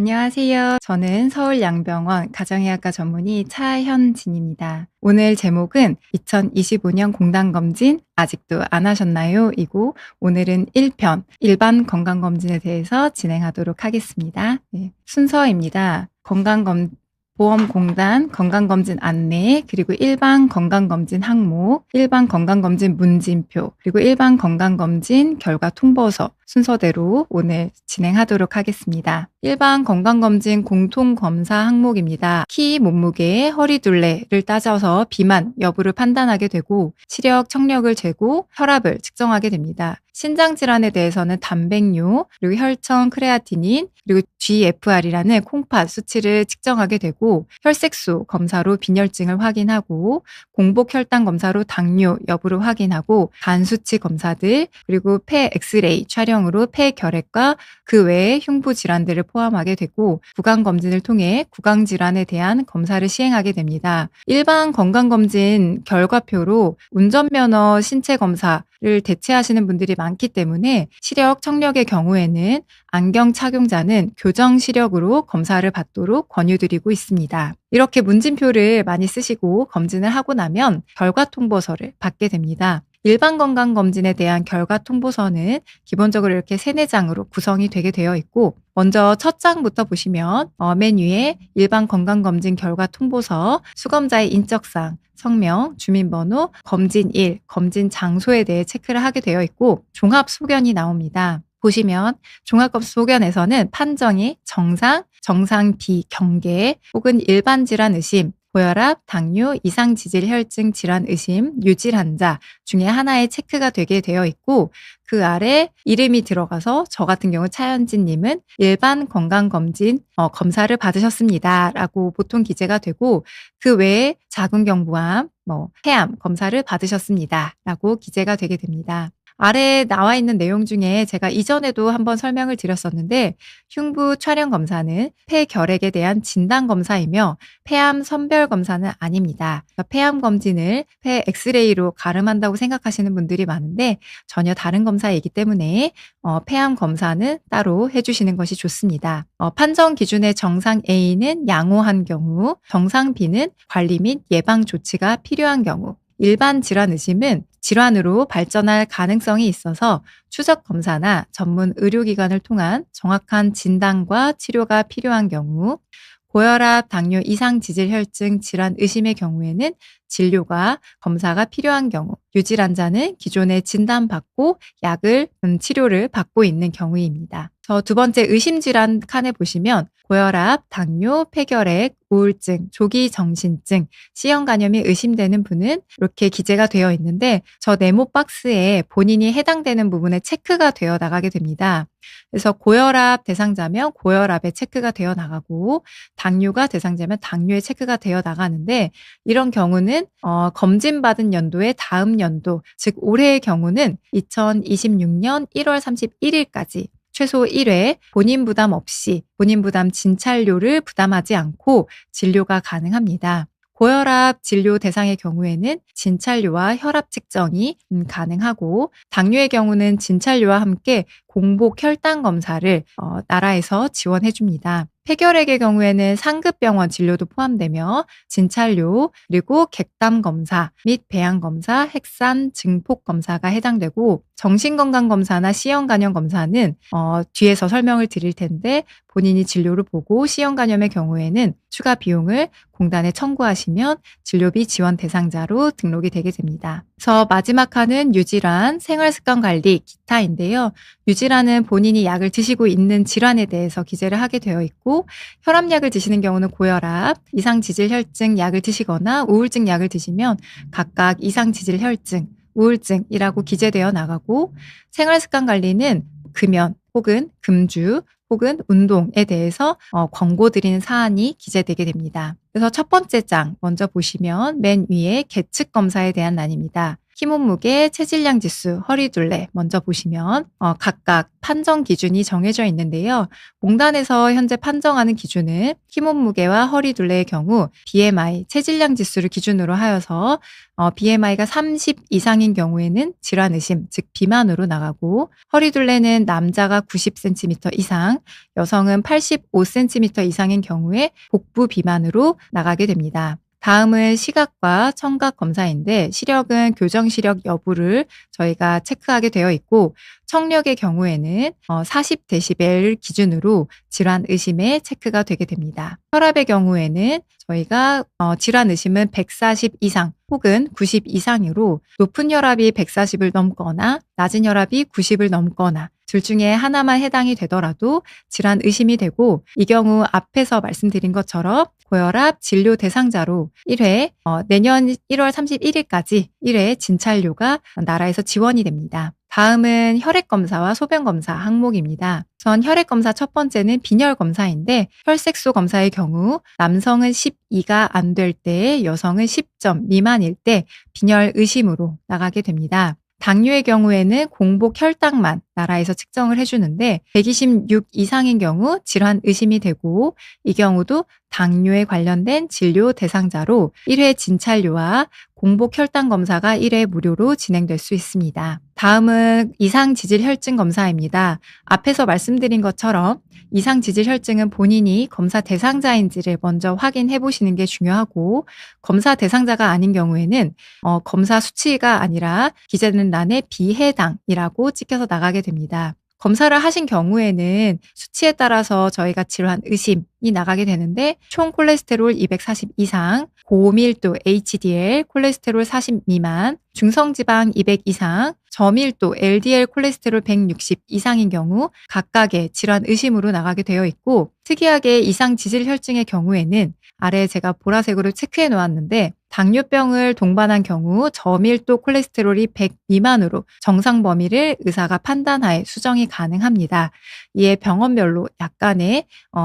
안녕하세요. 저는 서울양병원 가정의학과 전문의 차현진입니다. 오늘 제목은 2025년 공단검진 아직도 안 하셨나요? 이고 오늘은 1편 일반 건강검진에 대해서 진행하도록 하겠습니다. 네, 순서입니다. 보험공단 건강검진 안내, 그리고 일반 건강검진 항목, 일반 건강검진 문진표, 그리고 일반 건강검진 결과 통보서 순서대로 오늘 진행하도록 하겠습니다. 일반 건강검진 공통검사 항목입니다. 키, 몸무게, 허리둘레를 따져서 비만 여부를 판단하게 되고 시력, 청력을 재고 혈압을 측정하게 됩니다. 신장질환에 대해서는 단백뇨, 그리고 혈청, 크레아티닌, 그리고 GFR이라는 콩팥 수치를 측정하게 되고 혈색소 검사로 빈혈증을 확인하고 공복 혈당 검사로 당뇨 여부를 확인하고 간 수치 검사들, 그리고 폐 엑스레이 촬영으로 폐 결핵과 그 외의 흉부 질환들을 포함하게 되고 구강검진을 통해 구강질환에 대한 검사를 시행하게 됩니다. 일반 건강검진 결과표로 운전면허 신체검사를 대체하시는 분들이 많기 때문에 시력, 청력의 경우에는 안경 착용자는 교정 시력으로 검사를 받도록 권유드리고 있습니다. 이렇게 문진표를 많이 쓰시고 검진을 하고 나면 결과 통보서를 받게 됩니다. 일반 건강검진에 대한 결과 통보서는 기본적으로 이렇게 3-4장으로 구성이 되게 되어 있고 먼저 첫 장부터 보시면 맨 위에 일반 건강검진 결과 통보서, 수검자의 인적사항, 성명, 주민번호, 검진일, 검진 장소에 대해 체크를 하게 되어 있고 종합소견이 나옵니다. 보시면 종합소견에서는 판정이 정상, 정상 비경계 혹은 일반 질환 의심, 고혈압, 당뇨, 이상지질혈증 질환 의심, 유질환자 중에 하나에 체크가 되게 되어 있고 그 아래 이름이 들어가서 저 같은 경우 차현진님은 일반 건강검진 검사를 받으셨습니다 라고 보통 기재가 되고 그 외에 자궁경부암, 폐암 검사를 받으셨습니다 라고 기재가 되게 됩니다. 아래에 나와 있는 내용 중에 제가 이전에도 한번 설명을 드렸었는데 흉부 촬영 검사는 폐결핵에 대한 진단 검사이며 폐암 선별 검사는 아닙니다. 폐암 검진을 폐 엑스레이로 가름한다고 생각하시는 분들이 많은데 전혀 다른 검사이기 때문에 폐암 검사는 따로 해주시는 것이 좋습니다. 판정 기준의 정상 A는 양호한 경우, 정상 B는 관리 및 예방 조치가 필요한 경우, 일반 질환 의심은 질환으로 발전할 가능성이 있어서 추적 검사나 전문 의료기관을 통한 정확한 진단과 치료가 필요한 경우, 고혈압, 당뇨, 이상지질혈증 질환 의심의 경우에는 진료가 검사가 필요한 경우, 유질환자는 기존에 진단받고 약을 치료를 받고 있는 경우입니다. 두 번째 의심 질환 칸에 보시면 고혈압, 당뇨, 폐결핵, 우울증, 조기 정신증, C형 간염이 의심되는 분은 이렇게 기재가 되어 있는데 저 네모 박스에 본인이 해당되는 부분에 체크가 되어 나가게 됩니다. 그래서 고혈압 대상자면 고혈압에 체크가 되어 나가고 당뇨가 대상자면 당뇨에 체크가 되어 나가는데 이런 경우는 검진받은 연도의 다음 연도, 즉 올해의 경우는 2026년 1월 31일까지 최소 1회 본인 부담 없이 본인 부담 진찰료를 부담하지 않고 진료가 가능합니다. 고혈압 진료 대상의 경우에는 진찰료와 혈압 측정이 가능하고 당뇨의 경우는 진찰료와 함께 공복 혈당 검사를 나라에서 지원해 줍니다. 폐결핵의 경우에는 상급병원 진료도 포함되며 진찰료, 그리고 객담 검사 및 배양 검사, 핵산, 증폭 검사가 해당되고 정신건강검사나 C형 간염 검사는 뒤에서 설명을 드릴 텐데 본인이 진료를 보고 C형 간염의 경우에는 추가 비용을 공단에 청구하시면 진료비 지원 대상자로 등록이 되게 됩니다. 그래서 마지막 칸은 유질환, 생활습관관리, 기타인데요. 유질환은 본인이 약을 드시고 있는 질환에 대해서 기재를 하게 되어 있고 혈압약을 드시는 경우는 고혈압, 이상지질혈증 약을 드시거나 우울증 약을 드시면 각각 이상지질혈증, 우울증이라고 기재되어 나가고 생활습관관리는 금연 혹은 금주 혹은 운동에 대해서 권고드리는 사안이 기재되게 됩니다. 그래서 첫 번째 장 먼저 보시면 맨 위에 계측 검사에 대한 란입니다. 키 몸무게, 체질량 지수, 허리둘레 먼저 보시면 각각 판정 기준이 정해져 있는데요. 공단에서 현재 판정하는 기준은 키 몸무게와 허리둘레의 경우 BMI, 체질량 지수를 기준으로 하여서 BMI가 30 이상인 경우에는 질환 의심, 즉 비만으로 나가고, 허리둘레는 남자가 90cm 이상, 여성은 85cm 이상인 경우에 복부 비만으로 나가게 됩니다. 다음은 시각과 청각 검사인데, 시력은 교정 시력 여부를 저희가 체크하게 되어 있고, 청력의 경우에는 40dB 기준으로 질환 의심에 체크가 되게 됩니다. 혈압의 경우에는 저희가 질환 의심은 140 이상 혹은 90 이상으로, 높은 혈압이 140을 넘거나 낮은 혈압이 90을 넘거나 둘 중에 하나만 해당이 되더라도 질환 의심이 되고, 이 경우 앞에서 말씀드린 것처럼 고혈압 진료 대상자로 1회 내년 1월 31일까지 1회 진찰료가 나라에서 지원이 됩니다. 다음은 혈액검사와 소변검사 항목입니다. 우선 혈액검사 첫 번째는 빈혈검사인데, 혈색소 검사의 경우 남성은 12가 안 될 때, 여성은 10점 미만일 때 빈혈 의심으로 나가게 됩니다. 당뇨의 경우에는 공복 혈당만 나라에서 측정을 해주는데, 126 이상인 경우 질환 의심이 되고, 이 경우도 당뇨에 관련된 진료 대상자로 1회 진찰료와 공복 혈당 검사가 1회 무료로 진행될 수 있습니다. 다음은 이상지질혈증 검사입니다. 앞에서 말씀드린 것처럼 이상지질혈증은 본인이 검사 대상자인지를 먼저 확인해 보시는 게 중요하고, 검사 대상자가 아닌 경우에는 검사 수치가 아니라 기재된 란에 비해당이라고 찍혀서 나가게 됩니다. 검사를 하신 경우에는 수치에 따라서 저희가 질환 의심이 나가게 되는데, 총 콜레스테롤 240 이상, 고밀도 HDL, 콜레스테롤 40 미만, 중성지방 200 이상, 저밀도 LDL 콜레스테롤 160 이상인 경우 각각의 질환 의심으로 나가게 되어 있고, 특이하게 이상지질혈증의 경우에는 아래 제가 보라색으로 체크해 놓았는데, 당뇨병을 동반한 경우 저밀도 콜레스테롤이 100 미만으로 정상 범위를 의사가 판단하에 수정이 가능합니다. 이에 병원별로 약간의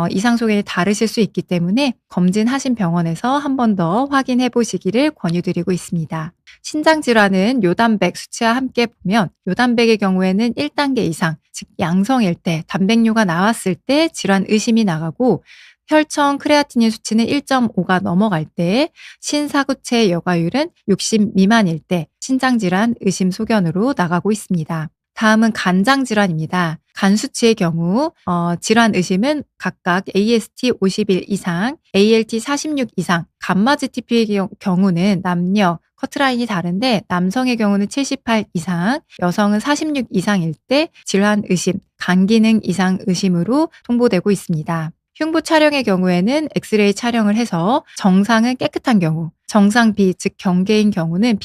이상 소견이 다르실 수 있기 때문에 검진하신 병원에서 한 번 더 확인해 보시기를 권유드리고 있습니다. 신장질환은 요단백 수치와 함께 보면, 요단백의 경우에는 1단계 이상, 즉 양성일 때, 단백뇨가 나왔을 때 질환 의심이 나가고, 혈청 크레아티닌 수치는 1.5가 넘어갈 때, 신사구체 여과율은 60 미만일 때 신장질환 의심 소견으로 나가고 있습니다. 다음은 간장질환입니다. 간 수치의 경우 질환 의심은 각각 AST 51 이상, ALT 46 이상, 감마지 TP의 경우는 남녀 커트라인이 다른데, 남성의 경우는 78 이상, 여성은 46 이상일 때 질환 의심, 간 기능 이상 의심으로 통보되고 있습니다. 흉부 촬영의 경우에는 엑스레이 촬영을 해서 정상은 깨끗한 경우, 정상 비, 즉 경계인 경우는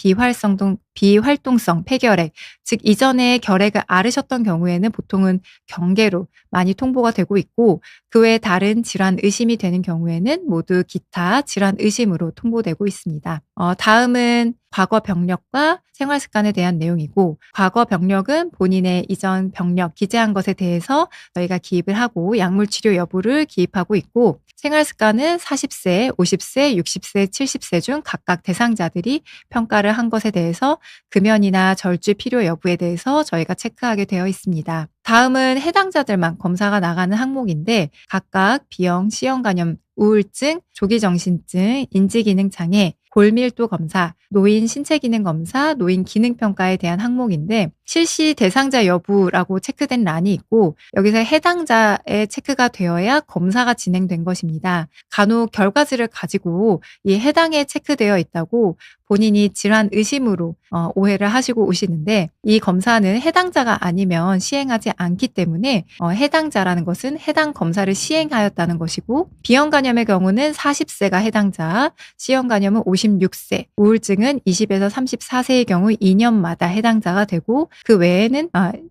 비활동성 폐결핵, 즉 이전에 결핵을 앓으셨던 경우에는 보통은 경계로 많이 통보가 되고 있고, 그 외에 다른 질환 의심이 되는 경우에는 모두 기타 질환 의심으로 통보되고 있습니다. 다음은 과거 병력과 생활 습관에 대한 내용이고, 과거 병력은 본인의 이전 병력 기재한 것에 대해서 저희가 기입을 하고 약물 치료 여부를 기입하고 있고, 생활 습관은 40세, 50세, 60세, 70세 중 각각 대상자들이 평가를 한 것에 대해서 금연이나 절주 필요 여부에 대해서 저희가 체크하게 되어 있습니다. 다음은 해당자들만 검사가 나가는 항목인데, 각각 B형, C형 간염, 우울증, 조기정신증, 인지기능장애, 골밀도 검사, 노인 신체기능 검사, 노인 기능평가에 대한 항목인데, 실시 대상자 여부라고 체크된 란이 있고, 여기서 해당자에 체크가 되어야 검사가 진행된 것입니다. 간혹 결과지를 가지고 이 해당에 체크되어 있다고 본인이 질환 의심으로 오해를 하시고 오시는데, 이 검사는 해당자가 아니면 시행하지 않기 때문에 해당자라는 것은 해당 검사를 시행하였다는 것이고, B형 간염의 경우는 40세가 해당자, C형 간염은 56세, 우울증은 20에서 34세의 경우 2년마다 해당자가 되고, 그 외에는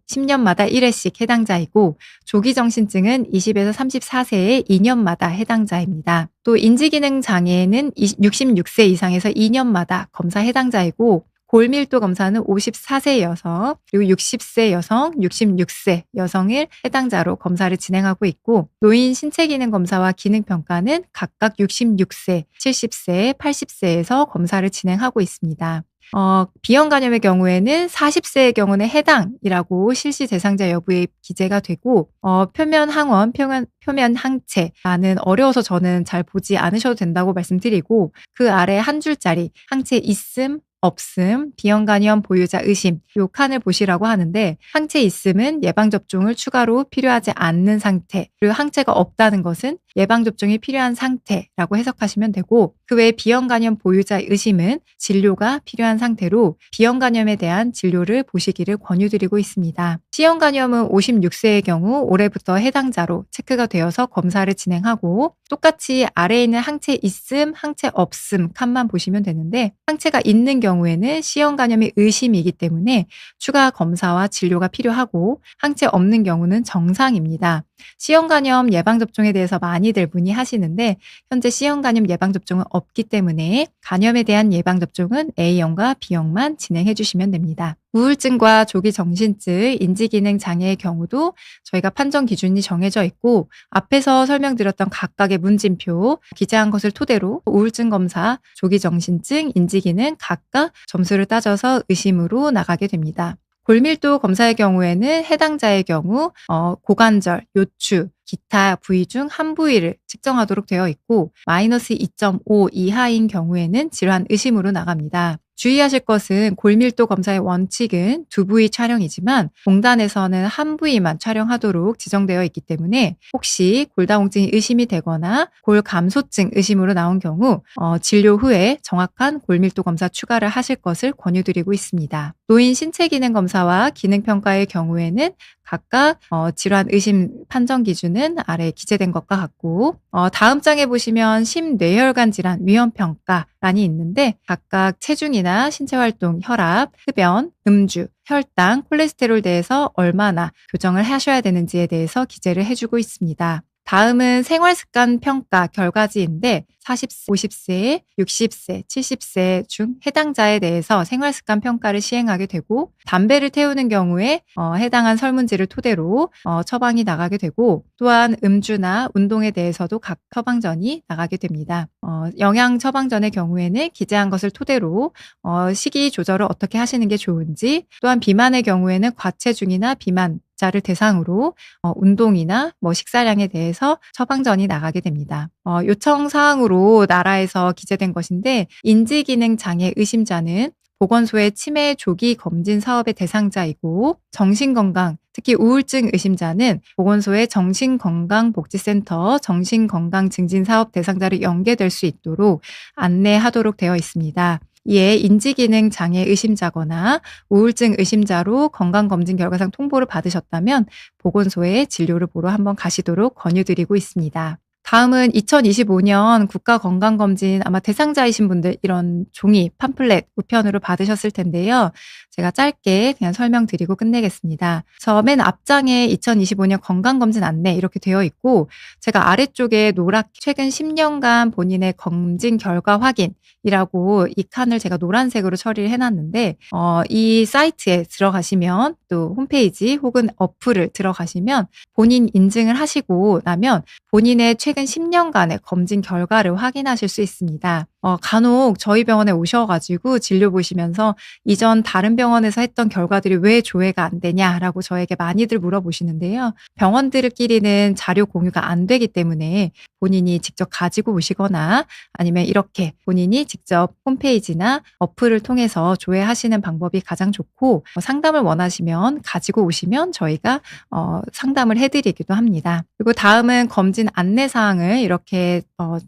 10년마다 1회씩 해당자이고, 조기정신증은 20에서 34세의 2년마다 해당자입니다. 또 인지기능 장애는 66세 이상에서 2년마다 검사 해당자이고, 골밀도 검사는 54세 여성, 그리고 60세 여성, 66세 여성을 해당자로 검사를 진행하고 있고, 노인 신체기능 검사와 기능평가는 각각 66세, 70세, 80세에서 검사를 진행하고 있습니다. B형 간염의 경우에는 40세의 경우는 해당이라고 실시 대상자 여부에 기재가 되고, 표면 항원, 표면 항체라는 어려워서 저는 잘 보지 않으셔도 된다고 말씀드리고, 그 아래 한 줄짜리 항체 있음, 없음, B형 간염 보유자 의심 요 칸을 보시라고 하는데, 항체 있음은 예방접종을 추가로 필요하지 않는 상태, 그리고 항체가 없다는 것은 예방접종이 필요한 상태라고 해석하시면 되고, 그 외에 B형 간염 보유자 의심은 진료가 필요한 상태로 B형 간염에 대한 진료를 보시기를 권유드리고 있습니다. C형 간염은 56세의 경우 올해부터 해당자로 체크가 되어서 검사를 진행하고, 똑같이 아래에 있는 항체 있음, 항체 없음 칸만 보시면 되는데, 항체가 있는 경우에는 C형 간염이 의심이기 때문에 추가 검사와 진료가 필요하고, 항체 없는 경우는 정상입니다. C형 간염 예방접종에 대해서 많이들 문의하시는데, 현재 C형 간염 예방접종은 없기 때문에 간염에 대한 예방접종은 A형과 B형만 진행해 주시면 됩니다. 우울증과 조기 정신증, 인지기능 장애의 경우도 저희가 판정 기준이 정해져 있고, 앞에서 설명드렸던 각각의 문진표 기재한 것을 토대로 우울증 검사, 조기 정신증, 인지기능 각각 점수를 따져서 의심으로 나가게 됩니다. 골밀도 검사의 경우에는 해당자의 경우 고관절, 요추, 기타 부위 중 한 부위를 측정하도록 되어 있고, 마이너스 2.5 이하인 경우에는 질환 의심으로 나갑니다. 주의하실 것은 골밀도 검사의 원칙은 두 부위 촬영이지만 공단에서는 한 부위만 촬영하도록 지정되어 있기 때문에 혹시 골다공증이 의심이 되거나 골감소증 의심으로 나온 경우 진료 후에 정확한 골밀도 검사 추가를 하실 것을 권유드리고 있습니다. 노인 신체기능 검사와 기능평가의 경우에는 각각 질환 의심 판정 기준은 아래 기재된 것과 같고, 다음 장에 보시면 심뇌혈관 질환 위험평가란이 있는데, 각각 체중이나 신체활동, 혈압, 흡연, 음주, 혈당, 콜레스테롤 대해서 얼마나 교정을 하셔야 되는지에 대해서 기재를 해주고 있습니다. 다음은 생활습관 평가 결과지인데 40세, 50세, 60세, 70세 중 해당자에 대해서 생활습관 평가를 시행하게 되고, 담배를 태우는 경우에 해당한 설문지를 토대로 처방이 나가게 되고, 또한 음주나 운동에 대해서도 각 처방전이 나가게 됩니다. 영양 처방전의 경우에는 기재한 것을 토대로 식이 조절을 어떻게 하시는 게 좋은지, 또한 비만의 경우에는 과체중이나 비만 자를 대상으로 운동이나 식사량에 대해서 처방전이 나가게 됩니다. 요청 사항으로 나라에서 기재된 것인데, 인지기능 장애 의심자는 보건소의 치매 조기 검진 사업의 대상자이고, 정신건강, 특히 우울증 의심자는 보건소의 정신건강복지센터 정신건강증진사업 대상자로 연계될 수 있도록 안내하도록 되어 있습니다. 이에 인지기능 장애 의심자거나 우울증 의심자로 건강검진 결과상 통보를 받으셨다면 보건소에 진료를 보러 한번 가시도록 권유드리고 있습니다. 다음은 2025년 국가건강검진 아마 대상자이신 분들 이런 종이, 팜플렛, 우편으로 받으셨을 텐데요. 제가 짧게 그냥 설명드리고 끝내겠습니다. 그래서 맨 앞장에 2025년 건강검진 안내 이렇게 되어 있고, 제가 아래쪽에 노랗게 최근 10년간 본인의 검진 결과 확인이라고 이 칸을 제가 노란색으로 처리를 해놨는데, 이 사이트에 들어가시면 또 홈페이지 혹은 어플을 들어가시면 본인 인증을 하시고 나면 본인의 최근 10년간의 검진 결과를 확인하실 수 있습니다. 간혹 저희 병원에 오셔가지고 진료 보시면서 이전 다른 병원에서 했던 결과들이 왜 조회가 안 되냐라고 저에게 많이들 물어보시는데요. 병원들끼리는 자료 공유가 안 되기 때문에 본인이 직접 가지고 오시거나 아니면 이렇게 본인이 직접 홈페이지나 어플을 통해서 조회하시는 방법이 가장 좋고, 상담을 원하시면 가지고 오시면 저희가 상담을 해드리기도 합니다. 그리고 다음은 검진 안내사항을 이렇게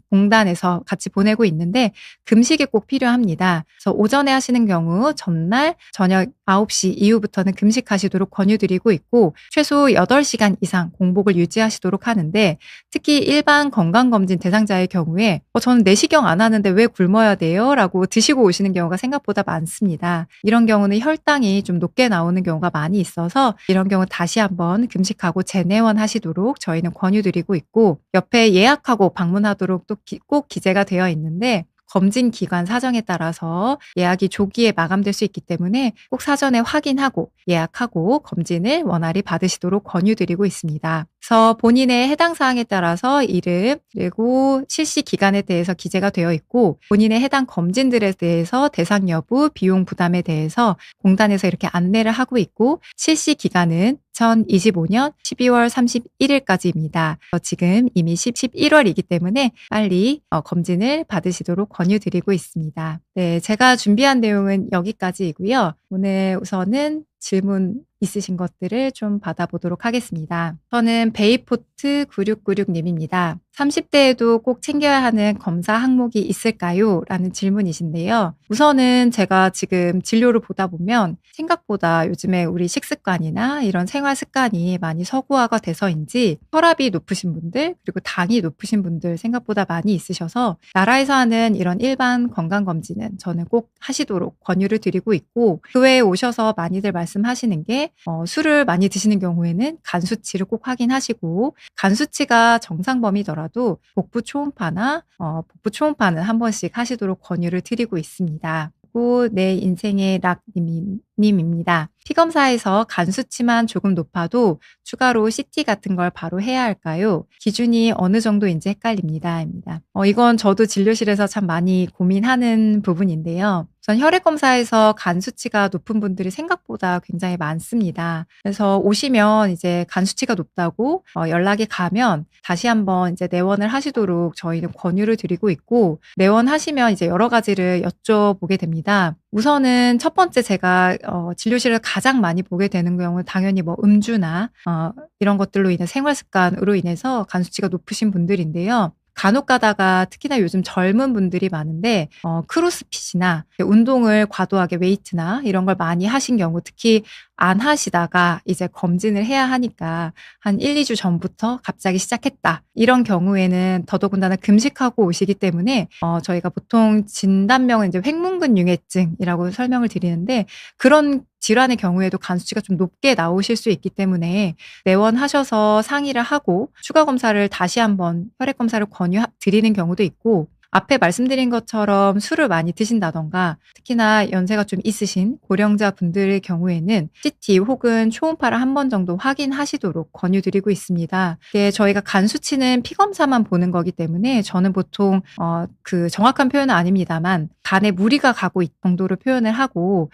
공단에서 같이 보내고 있는데, 금식이 꼭 필요합니다. 그래서 오전에 하시는 경우 전날 저녁 9시 이후부터는 금식하시도록 권유드리고 있고, 최소 8시간 이상 공복을 유지하시도록 하는데, 특히 일반 건강검진 대상자의 경우에 저는 내시경 안 하는데 왜 굶어야 돼요? 라고 드시고 오시는 경우가 생각보다 많습니다. 이런 경우는 혈당이 좀 높게 나오는 경우가 많이 있어서 이런 경우 다시 한번 금식하고 재내원 하시도록 저희는 권유드리고 있고, 옆에 예약하고 방문하도록 또 꼭 기재가 되어 있는데, 검진 기관 사정에 따라서 예약이 조기에 마감될 수 있기 때문에 꼭 사전에 확인하고 예약하고 검진을 원활히 받으시도록 권유드리고 있습니다. 그래서 본인의 해당 사항에 따라서 이름 그리고 실시 기간에 대해서 기재가 되어 있고 본인의 해당 검진들에 대해서 대상 여부, 비용 부담에 대해서 공단에서 이렇게 안내를 하고 있고 실시 기간은 2025년 12월 31일까지입니다. 지금 이미 11월이기 때문에 빨리 검진을 받으시도록 권유드리고 있습니다. 네, 제가 준비한 내용은 여기까지이고요. 오늘 우선은 질문 있으신 것들을 좀 받아보도록 하겠습니다. 저는 베이포트 9696님입니다. 30대에도 꼭 챙겨야 하는 검사 항목이 있을까요? 라는 질문이신데요. 우선은 제가 지금 진료를 보다 보면 생각보다 요즘에 우리 식습관이나 이런 생활 습관이 많이 서구화가 돼서인지 혈압이 높으신 분들 그리고 당이 높으신 분들 생각보다 많이 있으셔서 나라에서 하는 이런 일반 건강검진은 저는 꼭 하시도록 권유를 드리고 있고 그 외에 오셔서 많이들 말씀하시는 게 술을 많이 드시는 경우에는 간 수치를 꼭 확인하시고 간 수치가 정상범위더라도 복부 초음파나 복부 초음파는 한 번씩 하시도록 권유를 드리고 있습니다. 그리고 내 인생의 락님입니다. 피검사에서 간 수치만 조금 높아도 추가로 CT 같은 걸 바로 해야 할까요? 기준이 어느 정도인지 헷갈립니다. 이건 저도 진료실에서 참 많이 고민하는 부분인데요. 우선 혈액검사에서 간 수치가 높은 분들이 생각보다 굉장히 많습니다. 그래서 오시면 이제 간 수치가 높다고 연락이 가면 다시 한번 이제 내원을 하시도록 저희는 권유를 드리고 있고 내원하시면 이제 여러 가지를 여쭤보게 됩니다. 우선은 첫 번째 제가 진료실을 가장 많이 보게 되는 경우는 당연히 뭐 음주나 이런 것들로 인해 생활 습관으로 인해서 간 수치가 높으신 분들인데요. 간혹 가다가 특히나 요즘 젊은 분들이 많은데 크로스핏이나 운동을 과도하게 웨이트나 이런 걸 많이 하신 경우 특히 안 하시다가 이제 검진을 해야 하니까 한 1, 2주 전부터 갑자기 시작했다. 이런 경우에는 더더군다나 금식하고 오시기 때문에 저희가 보통 진단명은 이제 횡문근융해증이라고 설명을 드리는데 그런 질환의 경우에도 간 수치가 좀 높게 나오실 수 있기 때문에 내원하셔서 상의를 하고 추가 검사를 다시 한번 혈액 검사를 권유드리는 경우도 있고 앞에 말씀드린 것처럼 술을 많이 드신다던가 특히나 연세가 좀 있으신 고령자 분들의 경우에는 CT 혹은 초음파를 한 번 정도 확인하시도록 권유드리고 있습니다. 이게 저희가 간 수치는 피검사만 보는 거기 때문에 저는 보통 그 정확한 표현은 아닙니다만 간에 무리가 가고 있 정도로 표현을 하고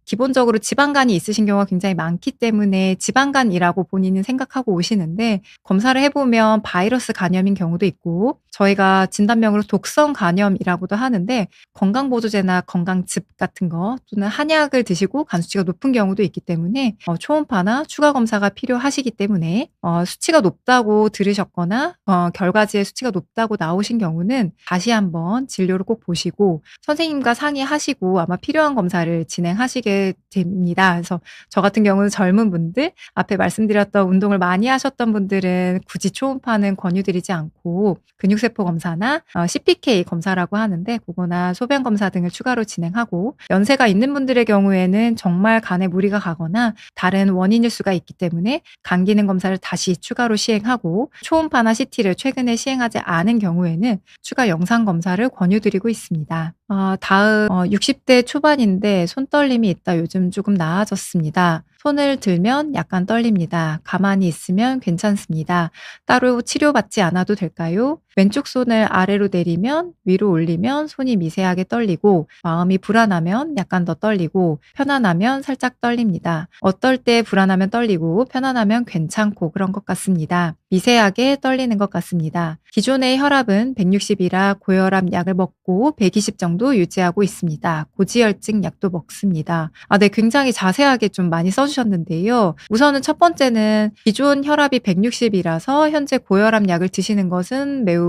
기본적으로 지방간이 있으신 경우가 굉장히 많기 때문에 지방간이라고 본인은 생각하고 오시는데 검사를 해보면 바이러스 간염인 경우도 있고 저희가 진단명으로 독성 간염이라고도 하는데 건강보조제나 건강즙 같은 거 또는 한약을 드시고 간 수치가 높은 경우도 있기 때문에 초음파나 추가 검사가 필요하시기 때문에 수치가 높다고 들으셨거나 결과지에 수치가 높다고 나오신 경우는 다시 한번 진료를 꼭 보시고 선생님과 상의하시고 아마 필요한 검사를 진행하시게 됩니다. 그래서 저 같은 경우는 젊은 분들, 앞에 말씀드렸던 운동을 많이 하셨던 분들은 굳이 초음파는 권유드리지 않고 근육세포 검사나 CPK 검사라고 하는데 그거나 소변 검사 등을 추가로 진행하고 연세가 있는 분들의 경우에는 정말 간에 무리가 가거나 다른 원인일 수가 있기 때문에 간 기능 검사를 다시 추가로 시행하고 초음파나 CT를 최근에 시행하지 않은 경우에는 추가 영상 검사를 권유드리고 있습니다. 다음 60대 초반인데 손떨림이 있다. 요즘 조금 나아졌습니다. 손을 들면 약간 떨립니다. 가만히 있으면 괜찮습니다. 따로 치료받지 않아도 될까요? 왼쪽 손을 아래로 내리면 위로 올리면 손이 미세하게 떨리고 마음이 불안하면 약간 더 떨리고 편안하면 살짝 떨립니다. 어떨 때 불안하면 떨리고 편안하면 괜찮고 그런 것 같습니다. 미세하게 떨리는 것 같습니다. 기존의 혈압은 160이라 고혈압 약을 먹고 120 정도 유지하고 있습니다. 고지혈증 약도 먹습니다. 네, 굉장히 자세하게 좀 많이 써주셨는데요. 우선은 첫 번째는 기존 혈압이 160이라서 현재 고혈압 약을 드시는 것은 매우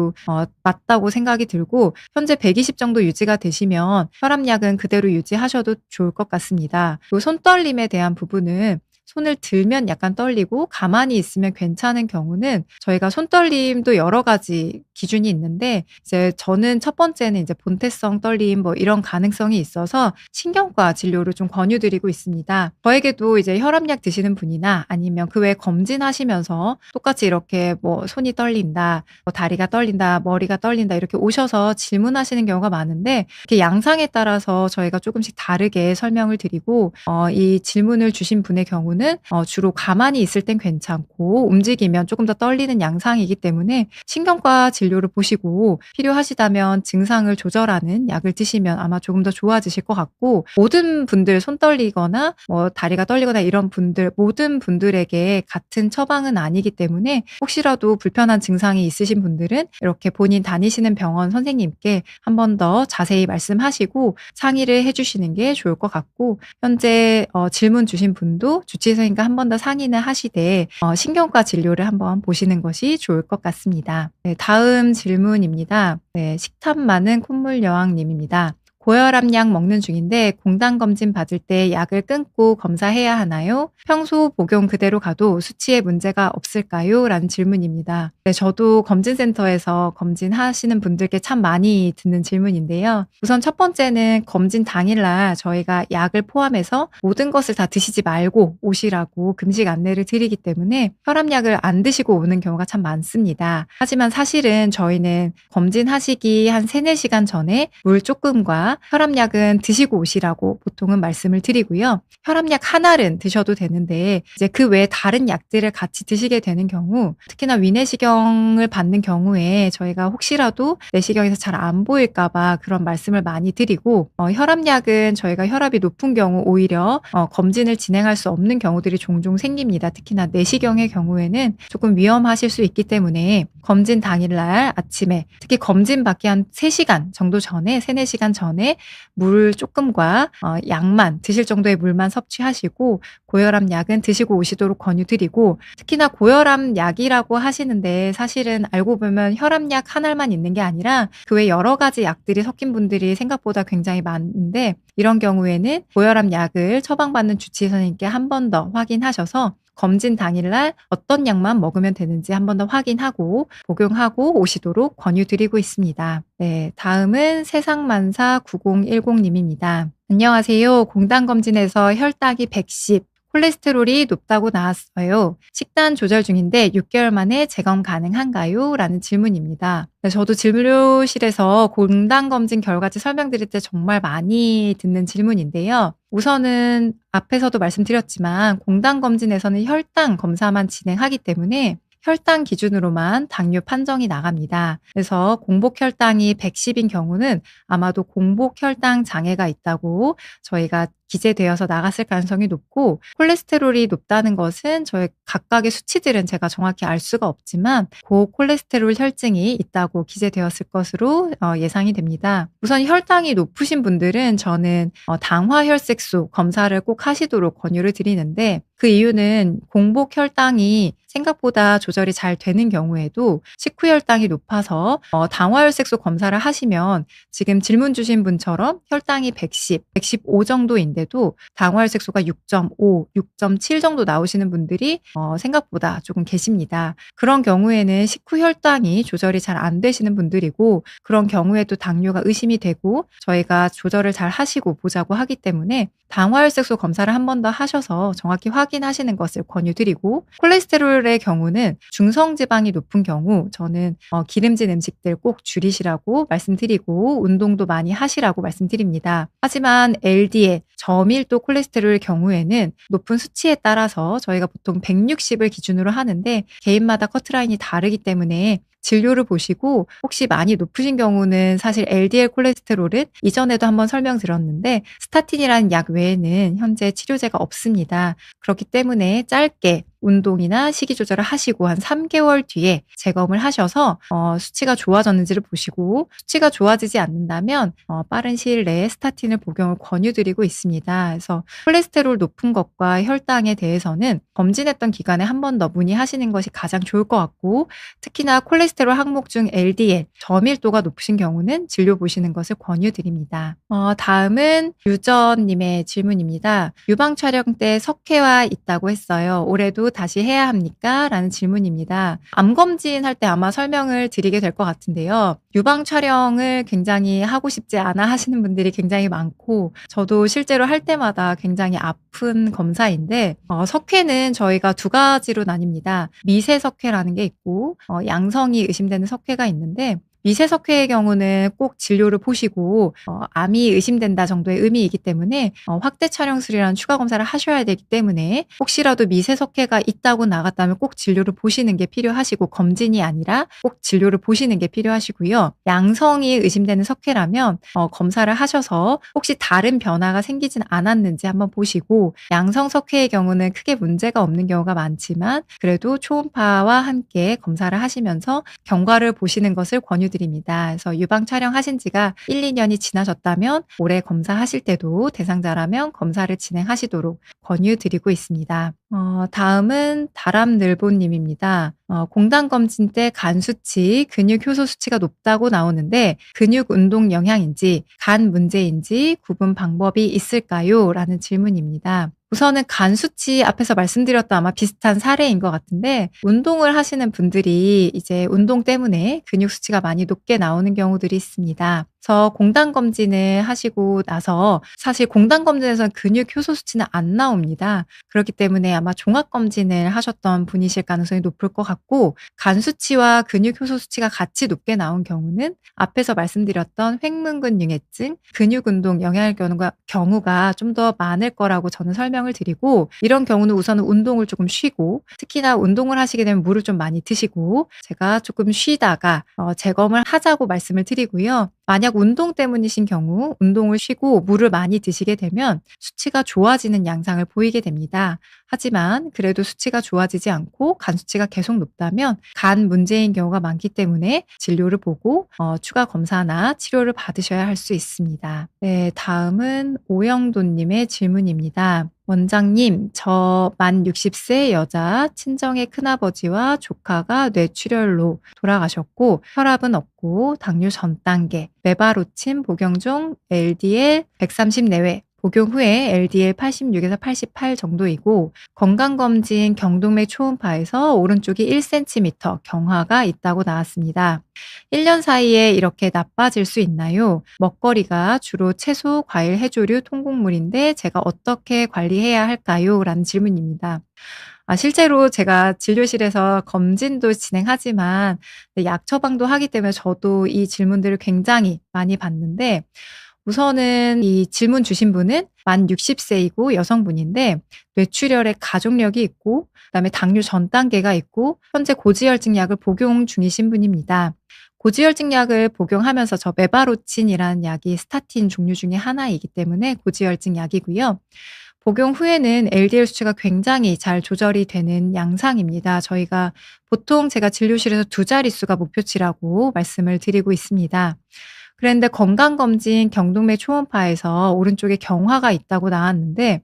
맞다고 생각이 들고 현재 120 정도 유지가 되시면 혈압약은 그대로 유지하셔도 좋을 것 같습니다. 또 손떨림에 대한 부분은 손을 들면 약간 떨리고 가만히 있으면 괜찮은 경우는 저희가 손떨림도 여러 가지 기준이 있는데 이제 저는 첫 번째는 이제 본태성 떨림 뭐 이런 가능성이 있어서 신경과 진료를 좀 권유드리고 있습니다. 저에게도 이제 혈압약 드시는 분이나 아니면 그 외에 검진하시면서 똑같이 이렇게 뭐 손이 떨린다, 뭐 다리가 떨린다, 머리가 떨린다 이렇게 오셔서 질문하시는 경우가 많은데 이렇게 양상에 따라서 저희가 조금씩 다르게 설명을 드리고 이 질문을 주신 분의 경우는 주로 가만히 있을 땐 괜찮고 움직이면 조금 더 떨리는 양상이기 때문에 신경과 진료를 보시고 필요하시다면 증상을 조절하는 약을 드시면 아마 조금 더 좋아지실 것 같고 모든 분들 손 떨리거나 뭐 다리가 떨리거나 이런 분들 모든 분들에게 같은 처방은 아니기 때문에 혹시라도 불편한 증상이 있으신 분들은 이렇게 본인 다니시는 병원 선생님께 한 번 더 자세히 말씀하시고 상의를 해주시는 게 좋을 것 같고 현재 질문 주신 분도 주치의선생님과 한 번 더 상의는 하시되 신경과 진료를 한번 보시는 것이 좋을 것 같습니다. 네, 다음 질문입니다. 네, 식탐 많은 콧물 여왕님입니다. 고혈압약 먹는 중인데 공당 검진 받을 때 약을 끊고 검사해야 하나요? 평소 복용 그대로 가도 수치에 문제가 없을까요? 라는 질문입니다. 네, 저도 검진센터에서 검진하시는 분들께 참 많이 듣는 질문인데요. 우선 첫 번째는 검진 당일날 저희가 약을 포함해서 모든 것을 다 드시지 말고 오시라고 금식 안내를 드리기 때문에 혈압약을 안 드시고 오는 경우가 참 많습니다. 하지만 사실은 저희는 검진하시기 한 3, 4시간 전에 물 조금과 혈압약은 드시고 오시라고 보통은 말씀을 드리고요. 혈압약 하나는 드셔도 되는데 이제 그 외에 다른 약들을 같이 드시게 되는 경우 특히나 위내시경을 받는 경우에 저희가 혹시라도 내시경에서 잘 안 보일까 봐 그런 말씀을 많이 드리고 혈압약은 저희가 혈압이 높은 경우 오히려 검진을 진행할 수 없는 경우들이 종종 생깁니다. 특히나 내시경의 경우에는 조금 위험하실 수 있기 때문에 검진 당일날 아침에 특히 검진 받기 한 3시간 정도 전에 3, 4시간 전에 물 조금과 약만 드실 정도의 물만 섭취하시고 고혈압 약은 드시고 오시도록 권유드리고 특히나 고혈압 약이라고 하시는데 사실은 알고 보면 혈압약 한 알만 있는 게 아니라 그 외 여러 가지 약들이 섞인 분들이 생각보다 굉장히 많은데 이런 경우에는 고혈압 약을 처방받는 주치의 선생님께 한 번 더 확인하셔서 검진 당일날 어떤 약만 먹으면 되는지 한 번 더 확인하고 복용하고 오시도록 권유드리고 있습니다. 네, 다음은 세상만사 9010님입니다. 안녕하세요. 공당검진에서 혈당이 110, 콜레스테롤이 높다고 나왔어요. 식단 조절 중인데 6개월 만에 재검 가능한가요? 라는 질문입니다. 네, 저도 진료실에서 공당검진 결과지 설명드릴 때 정말 많이 듣는 질문인데요. 우선은 앞에서도 말씀드렸지만 공당검진에서는 혈당 검사만 진행하기 때문에 혈당 기준으로만 당뇨 판정이 나갑니다. 그래서 공복 혈당이 110인 경우는 아마도 공복 혈당 장애가 있다고 저희가 기재되어서 나갔을 가능성이 높고 콜레스테롤이 높다는 것은 저희 각각의 수치들은 제가 정확히 알 수가 없지만 고콜레스테롤 혈증이 있다고 기재되었을 것으로 예상이 됩니다. 우선 혈당이 높으신 분들은 저는 당화혈색소 검사를 꼭 하시도록 권유를 드리는데 그 이유는 공복 혈당이 생각보다 조절이 잘 되는 경우에도 식후 혈당이 높아서 당화혈색소 검사를 하시면 지금 질문 주신 분처럼 혈당이 110, 115 정도인데도 당화혈색소가 6.5, 6.7 정도 나오시는 분들이 생각보다 조금 계십니다. 그런 경우에는 식후 혈당이 조절이 잘 안 되시는 분들이고 그런 경우에도 당뇨가 의심이 되고 저희가 조절을 잘 하시고 보자고 하기 때문에 당화혈색소 검사를 한 번 더 하셔서 정확히 확인하시는 것을 권유드리고 콜레스테롤의 경우는 중성지방이 높은 경우 저는 기름진 음식들 꼭 줄이시라고 말씀드리고 운동도 많이 하시라고 말씀드립니다. 하지만 LDL, 저밀도 콜레스테롤의 경우에는 높은 수치에 따라서 저희가 보통 160을 기준으로 하는데 개인마다 커트라인이 다르기 때문에 진료를 보시고 혹시 많이 높으신 경우는 사실 LDL 콜레스테롤은 이전에도 한번 설명드렸는데 스타틴이라는 약 외에는 현재 치료제가 없습니다. 그렇기 때문에 짧게 운동이나 식이 조절을 하시고 한 3개월 뒤에 재검을 하셔서 수치가 좋아졌는지를 보시고 수치가 좋아지지 않는다면 빠른 시일 내에 스타틴을 복용을 권유드리고 있습니다. 있습니다. 그래서 콜레스테롤 높은 것과 혈당에 대해서는 검진했던 기간에 한 번 더 문의하시는 것이 가장 좋을 것 같고, 특히나 콜레스테롤 항목 중 LDL, 저밀도가 높으신 경우는 진료 보시는 것을 권유드립니다. 다음은 유전님의 질문입니다. 유방 촬영 때 석회화 있다고 했어요. 올해도 다시 해야 합니까? 라는 질문입니다. 암 검진할 때 아마 설명을 드리게 될 것 같은데요. 유방 촬영을 굉장히 하고 싶지 않아 하시는 분들이 굉장히 많고, 저도 실제로 할 때마다 굉장히 아픈 검사인데, 석회는 저희가 두 가지로 나뉩니다. 미세석회라는 게 있고, 양성이 의심되는 석회가 있는데, 미세석회의 경우는 꼭 진료를 보시고 암이 의심된다 정도의 의미이기 때문에 확대 촬영술이라는 추가 검사를 하셔야 되기 때문에, 혹시라도 미세석회가 있다고 나갔다면 꼭 진료를 보시는 게 필요하시고, 검진이 아니라 꼭 진료를 보시는 게 필요하시고요. 양성이 의심되는 석회라면 검사를 하셔서 혹시 다른 변화가 생기진 않았는지 한번 보시고, 양성 석회의 경우는 크게 문제가 없는 경우가 많지만 그래도 초음파와 함께 검사를 하시면서 경과를 보시는 것을 권유드립니다. 그래서 유방 촬영하신 지가 1, 2년이 지나셨다면 올해 검사하실 때도 대상자라면 검사를 진행하시도록 권유드리고 있습니다. 다음은 다람늘보님입니다. 공단검진 때 간 수치, 근육 효소 수치가 높다고 나오는데 근육 운동 영향인지 간 문제인지 구분 방법이 있을까요? 라는 질문입니다. 우선은 간 수치 앞에서 말씀드렸던 아마 비슷한 사례인 것 같은데, 운동을 하시는 분들이 이제 운동 때문에 근육 수치가 많이 높게 나오는 경우들이 있습니다. 그래서 공단검진을 하시고 나서 사실 공단검진에서는 근육 효소 수치는 안 나옵니다. 그렇기 때문에 아마 종합검진을 하셨던 분이실 가능성이 높을 것 같고, 간 수치와 근육 효소 수치가 같이 높게 나온 경우는 앞에서 말씀드렸던 횡문근 융해증, 근육 운동 영향을 경우가 좀 더 많을 거라고 저는 설명을 드리고, 이런 경우는 우선은 운동을 조금 쉬고, 특히나 운동을 하시게 되면 물을 좀 많이 드시고, 제가 조금 쉬다가 재검을 하자고 말씀을 드리고요. 만약 운동 때문이신 경우 운동을 쉬고 물을 많이 드시게 되면 수치가 좋아지는 양상을 보이게 됩니다. 하지만 그래도 수치가 좋아지지 않고 간 수치가 계속 높다면 간 문제인 경우가 많기 때문에 진료를 보고 추가 검사나 치료를 받으셔야 할 수 있습니다. 네, 다음은 오영돈님의 질문입니다. 원장님, 저 만 60세 여자 친정의 큰아버지와 조카가 뇌출혈로 돌아가셨고 혈압은 없고 당뇨 전 단계, 메바로친 복용 중 LDL 130 내외, 복용 후에 LDL 86에서 88 정도이고 건강검진 경동맥 초음파에서 오른쪽이 1cm 경화가 있다고 나왔습니다. 1년 사이에 이렇게 나빠질 수 있나요? 먹거리가 주로 채소, 과일, 해조류, 통곡물인데 제가 어떻게 관리해야 할까요? 라는 질문입니다. 실제로 제가 진료실에서 검진도 진행하지만 약 처방도 하기 때문에 저도 이 질문들을 굉장히 많이 받는데, 우선은 이 질문 주신 분은 만 60세이고 여성분인데 뇌출혈의 가족력이 있고, 그다음에 당뇨 전 단계가 있고 현재 고지혈증 약을 복용 중이신 분입니다. 고지혈증 약을 복용하면서 저 메바로친이라는 약이 스타틴 종류 중에 하나이기 때문에 고지혈증 약이고요. 복용 후에는 LDL 수치가 굉장히 잘 조절이 되는 양상입니다. 저희가 보통 제가 진료실에서 2자릿수가 목표치라고 말씀을 드리고 있습니다. 그런데 건강검진 경동맥 초음파에서 오른쪽에 경화가 있다고 나왔는데,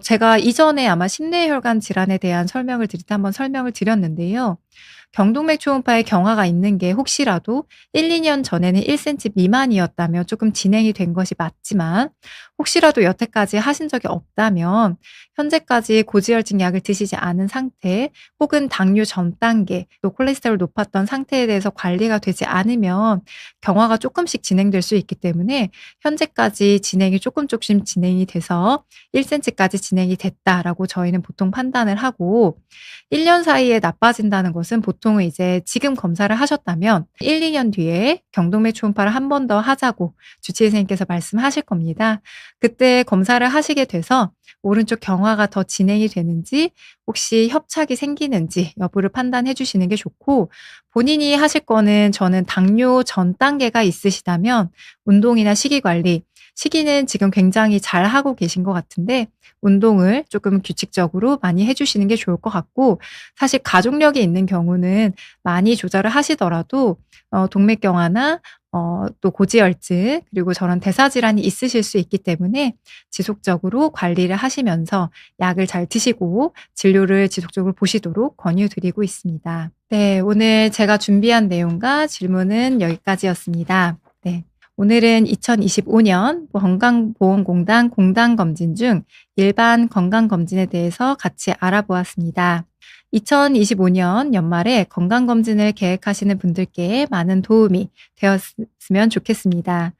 제가 이전에 아마 심내혈관 질환에 대한 설명을 드릴 때 한번 설명을 드렸는데요. 경동맥 초음파에 경화가 있는 게 혹시라도 1, 2년 전에는 1cm 미만이었다면 조금 진행이 된 것이 맞지만, 혹시라도 여태까지 하신 적이 없다면 현재까지 고지혈증 약을 드시지 않은 상태, 혹은 당뇨 전 단계, 또 콜레스테롤 높았던 상태에 대해서 관리가 되지 않으면 경화가 조금씩 진행될 수 있기 때문에 현재까지 진행이 조금 진행이 돼서 1cm까지 진행이 됐다라고 저희는 보통 판단을 하고, 1년 사이에 나빠진다는 것은 보통은 이제 지금 검사를 하셨다면 1, 2년 뒤에 경동맥 초음파를 한 번 더 하자고 주치의 선생님께서 말씀하실 겁니다. 그때 검사를 하시게 돼서 오른쪽 경화가 더 진행이 되는지, 혹시 협착이 생기는지 여부를 판단해 주시는 게 좋고, 본인이 하실 거는 저는 당뇨 전 단계가 있으시다면 운동이나 식이관리, 시기는 지금 굉장히 잘하고 계신 것 같은데 운동을 조금 규칙적으로 많이 해 주시는 게 좋을 것 같고 사실 가족력이 있는 경우는 많이 조절을 하시더라도 동맥경화나 또 고지혈증 그리고 저런 대사 질환이 있으실 수 있기 때문에 지속적으로 관리를 하시면서 약을 잘 드시고 진료를 지속적으로 보시도록 권유드리고 있습니다. 네, 오늘 제가 준비한 내용과 질문은 여기까지였습니다. 네. 오늘은 2025년 건강보험공단 공단검진 중 일반 건강검진에 대해서 같이 알아보았습니다. 2025년 연말에 건강검진을 계획하시는 분들께 많은 도움이 되었으면 좋겠습니다.